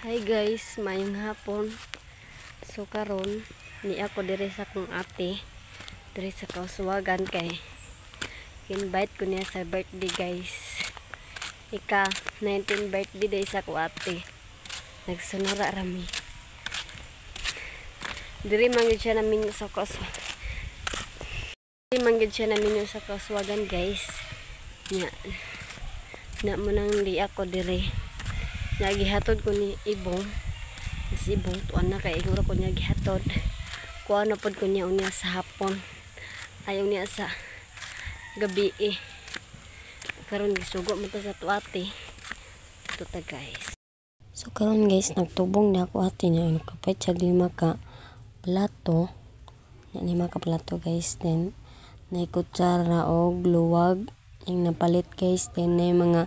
Hi guys, mayong hapon. So karon ni ako diri sa kong ate diri sa Kauswagan kay invite ko niya sa birthday guys. Ika 19 birthday day sa ko ate. Nagsunura rami. Diri manggid siya namin sa Kauswagan. Diri manggid siya namin sa Kauswagan guys. Na mo nang di ako diri. Nagihatod ko ni Ibong. Si Ibong tuan na kay iguro ko niya gihatod. Kuha na pod ko niya unya sa hapon. Ayaw niya sa gabi Karon gisugo mo to sa tuwate. Ito ta guys. So karon guys, nagtubong na ako ate niya. Nakapait siya 5 ka plato. 5 ka plato guys. Then na kutsara og luwag yung napalit guys. Then na mga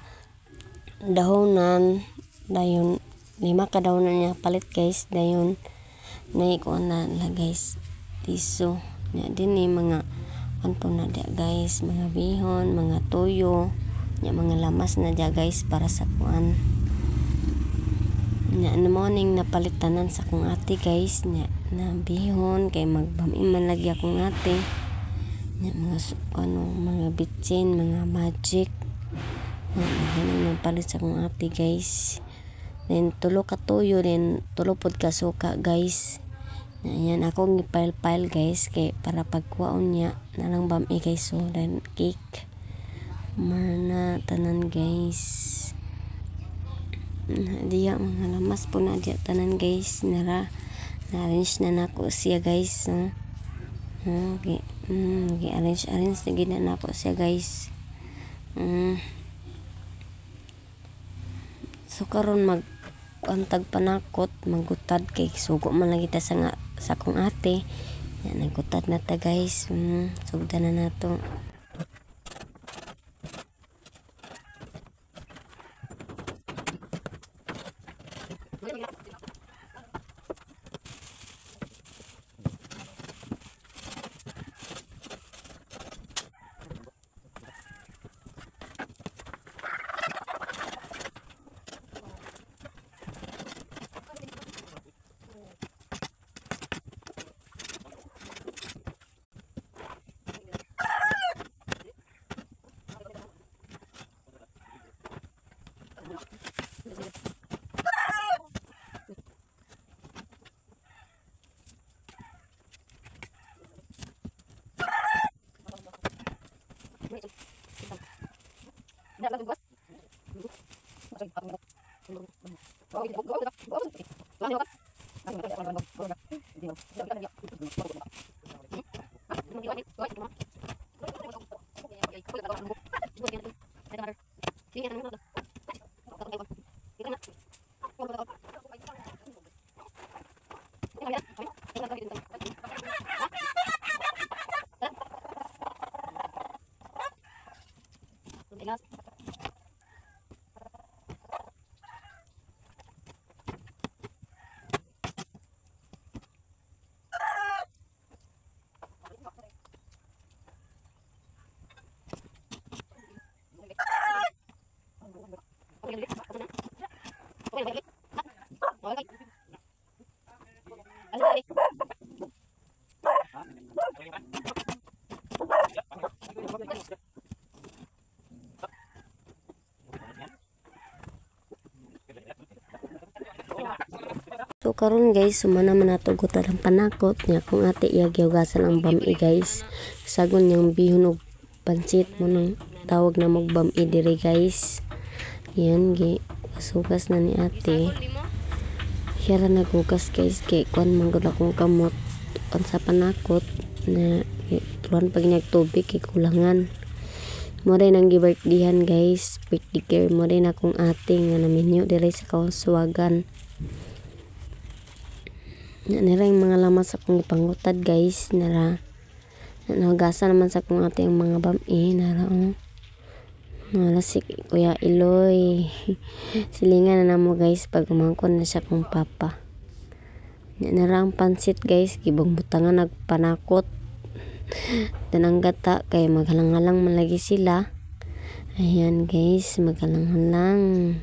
dahonan. Dayon 5 ka dahonan niya palit guys. Dayon na ikuan na guys. Tiso. Na din mga anto na dia guys. Mga bihon, mga toyo. Mga lamas na dia guys para sa kuan. Ano morning napalitanan sa kong ate guys. Na bihon kay magbamin lagi akong ate. Mga bitsin, mga magic. Ganun napalit sa kong ate guys. Then tulo ka toyo, then tulo pod ka suka guys. Ayan ako ngipile-pile guys kay para pagkuhaon niya nalang bami guys. So then cake marna tanan guys. Diya mga lamas po na diya tanan guys. Na-arrange na nako siya guys. Okay. Arrange na gina nako siya guys. So karon antag panakot magutad kay sugo man lang kita sa kong ate. Yan nagutad na ta guys. Sugdan na nato. So karon guys, sumana man nato gutan ang panakot niya kung ate iya gihugasan ang bami guys. Sagon niyang bihon og pansit mo nang tawag na magbami diri guys. Yan sugas na ni ate. Hira nagugas guys kay kuan man gud akong kamot on sa panakot na tuwan pag nagtubig kay kulangan. Mo rin ang gi-birthdayhan guys. Birthday care mo rin akong ate nga naminyo diri sa Kauswagan. Nara yung mga lamas sa kong ipangutad guys. Nahagasan naman sa kong ate yung mga bami. Nara si Kuya Iloy. Silingan na mo guys pag umangkon na siya kong papa. Nara ang pansit guys. Gibong butangan nagpanakot. Tanang gata kay maghalang-halang malagi sila. Ayan guys, maghalang-halang.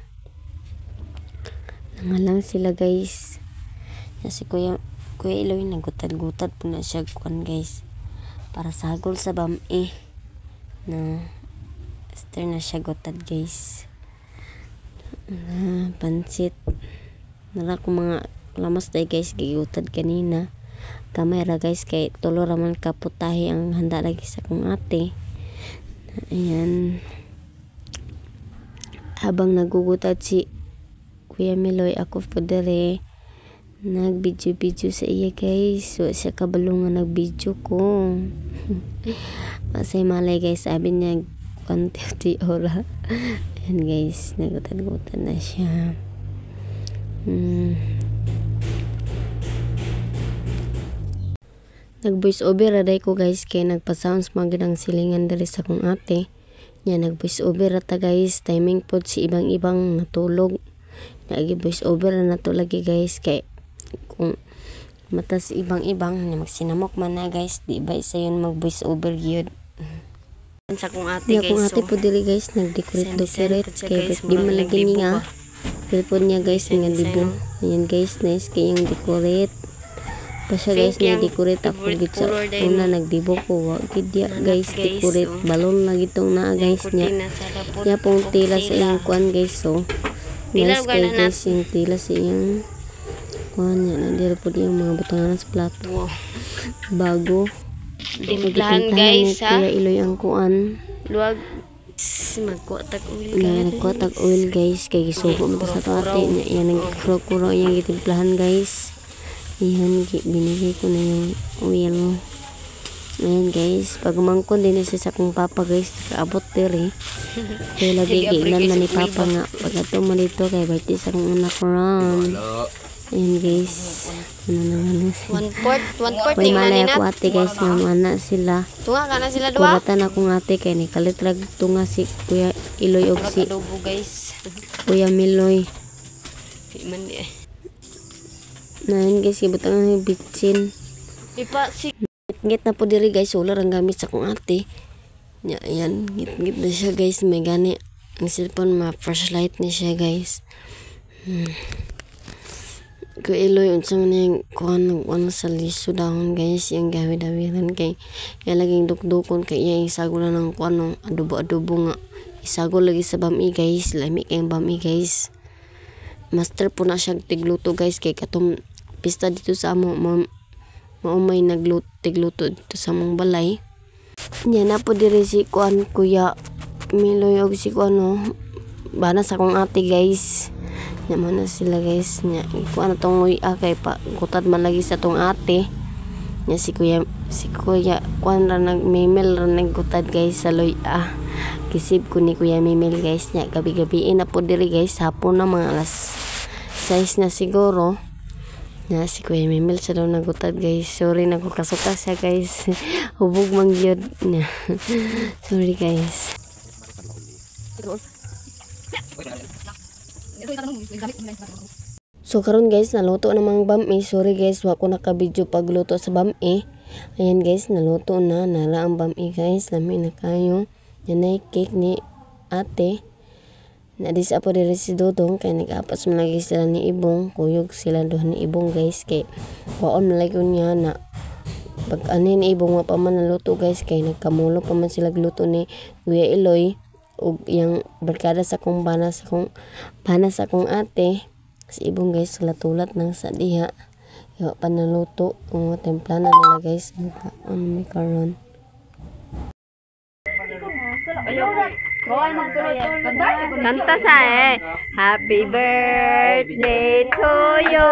Nangalang sila guys. Kasi Kuya Iloy nagutad-gutad po na siya kuan guys. Para sagol sa bam-e. No. After na siya gutad guys. Pansit. Nara ko mga lamas day guys gigutad kanina. Kamera guys kay tulo raman kaputahi ang handa lagi sa kong ate. Ayan. Habang nagugutad si Kuya Miloy, ako po dere nag-video sa iya guys. So siya kabalungan nag-video ko. Masay malay guys, sabi niya konti ora. Ayan guys, nagutad-gutad na siya. Nag-voice over aday ko guys kay nagpa-sounds magandang silingan diri sa kong ate. Nya nag-voice over ata guys, timing pod si ibang-ibang natulog. Nag-voice over na to lagi guys kay kung matas ibang-ibang magsinamok man na guys, di ba isa yun mag-voice over yun. Sa kong ate guys. Kung ate po dili guys nag-decorate kay di malagi niya. Telepon niya guys nga dibo. Ayan guys, nice kay yung decorate. Pa siya guys na-decorate ako gid sa una nagdibo ko. Gid guys decorate balon lang itong naa guys niya. Niya pong tila sa iyang kuan guys so. Nice kay guys yung tila sa iyang kuan niya. Nandira po yung mga butangan sa plato. Bago. Timplahan guys ha. Kuya Iloy ang kuan. Luwag magkuatag oil guys. Nagkuatag oil guys kay gisuko mo sa ate niya. Yan nagkuro-kuro yung gitimplahan guys. Yan binigay ko na yung oil. Ayan guys, pag umangkon din siya sa kong papa guys, kaabot diri. Kaya lagi giilan man ni papa nga pag ato mo dito kay birthday sa kong anak ron. Ayan guys. Ano naman siya. 1/4 yung malay ako ate guys nga mana sila. Tunga ka na sila dua. Kuratan akong ate kay ni kalitrag tunga si Kuya Iloy og si Kuya Miloy. Man di. Nain guys ibutang ang bitsin. Ipa si git na po diri guys, solar ang gamit sa kong ate. Ayan, git na siya guys, may gani ang cellphone ma flashlight ni siya guys. Kuya Iloy unsa man yung kuan sa liso dahon guys, yung gawi-dawiran kay kaya laging dukdukon kay iya isagulan ng kuan ng adobo nga. Isagol lagi sa bami guys, lami kay bami guys. Master po na siya tigluto guys kay katong pista dito sa amo maumay tigluto dito sa mong balay. Nya na po diri si kuan Kuya Miloy og si kuan bana sa kong ate guys. Nya man na sila guys nya kuan tong luya kay pa gutad man lagi sa tong ate. Nya si Kuya kuan ra nagmemel ra naggutad guys sa luya. Kisib ko ni Kuya Mimel guys nya gabi-gabiin na po diri guys, hapon na mga alas 6 na siguro. Na si Kuya Mimel sa daw nagutad guys. Sorry na ko kasuka siya guys. Hubog mang yun. Sorry guys. So karon guys naluto namang bam-e. Sorry guys wa ko naka-video pagluto sa bam-e. Ayan guys naluto na nala ang bam-e guys. Lami na kayo. Yan ay cake ni ate. Nadis apo diri si Dodong kay nag-apas man lagi sila ni Ibong. Kuyog sila doon ni Ibong guys kay waon malay ko niya na pag anin ni Ibong wa pa man naluto guys kay nagkamulo pa man sila gluto ni Kuya Iloy ug yang barkada sa kong bana sa kong ate si Ibong guys tulat nang sa diha wa pa naluto kung templana nila guys may karon. Kanta sa Happy birthday to you.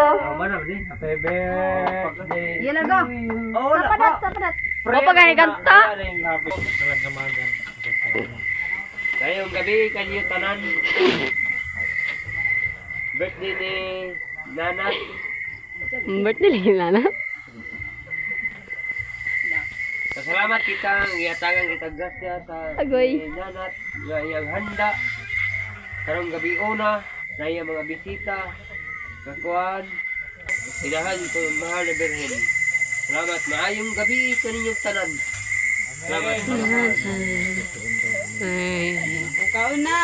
Happy birthday. Yan go. Sapadat. Apa gani kanta? Ngayong gabi kanyo tanan. Birthday ni Nanat. Birthday ni Nanat. Salamat kita ang iatagang kita grasya sa Nanat nga iyang handa karong gabi una na iyang mga bisita kakuan sinahan ko mahal na Birhen. Salamat maayong gabi kaninyong tanan. Salamat. Ikaw na.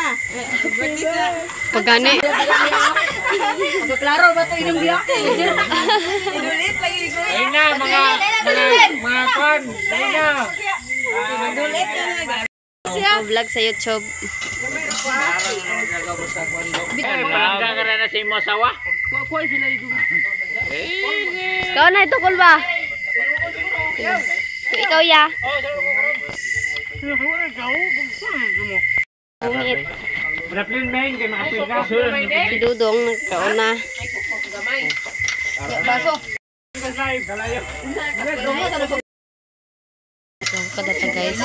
Pagani. Klaro ba ito inyong biyak? Ayun na, mga kwan. Ayun na. Vlog sa YouTube. Parang na si mo sawa. Ikaw na ito, Kulba. Ikaw, ya. Ungit. Braplin main kay makapil ka. Si Dudong nagkauna. Baso. So, kadata guys.